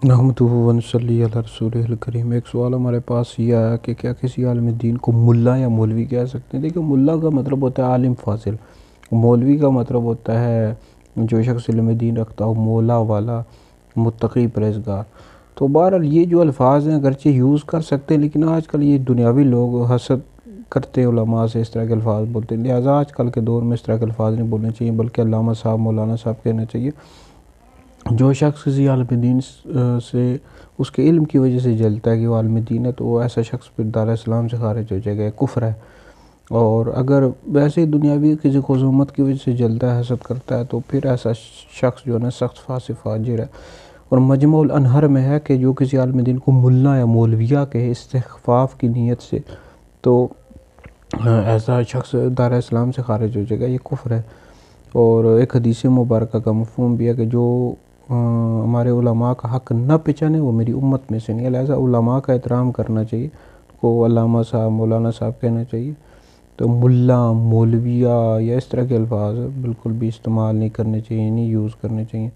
نحمدہ و نصلی علی رسولہ الکریم۔ ایک سوال ہمارے پاس یہ آیا کہ کیا کسی عالم دین کو ملا یا مولوی کہہ سکتے ہیں؟ دیکھیں، ملا کا مطلب ہوتا ہے عالم فاضل، مولوی کا مطلب ہوتا ہے جو شخص علم دین رکھتا ہو، مولا والا، متقی، پرہیزگار۔ تو بہرحال یہ جو الفاظ ہیں اگرچہ یوز کر سکتے ہیں، لیکن آج کل یہ دنیاوی لوگ حسد کرتے علماء سے، اس طرح کے الفاظ بولتے ہیں، لہٰذا آج کل کے دور میں اس طرح کے الفاظ نہیں بولنے چاہیے، بلکہ علامہ صاحب، مولانا صاحب کہنا چاہیے۔ جو شخص کسی عالم دین سے اس کے علم کی وجہ سے جلتا ہے کہ وہ عالم دین ہے، تو وہ ایسا شخص پھر دار اسلام سے خارج ہو جائے گا، یہ کفر ہے۔ اور اگر ویسے ہی دنیاوی کسی خصومت کی وجہ سے جلتا ہے، حسد کرتا ہے، تو پھر ایسا شخص جو ہے نا سخت فاسق فاجر ہے۔ اور مجمع الانہر میں ہے کہ جو کسی عالم دین کو ملا یا مولویہ کہے استخفاف کی نیت سے، تو ایسا شخص دار اسلام سے خارج ہو جائے گا، یہ کفر ہے۔ اور ایک حدیث مبارکہ کا مفہوم بھی ہے کہ جو ہمارے علماء کا حق نہ پہچانے وہ میری امت میں سے نہیں ہے، لہٰذا علماء کا احترام کرنا چاہیے، کو علامہ صاحب، مولانا صاحب کہنا چاہیے۔ تو ملا، مولویہ یا اس طرح کے الفاظ بالکل بھی استعمال نہیں کرنے چاہیے، نہیں یوز کرنے چاہیے۔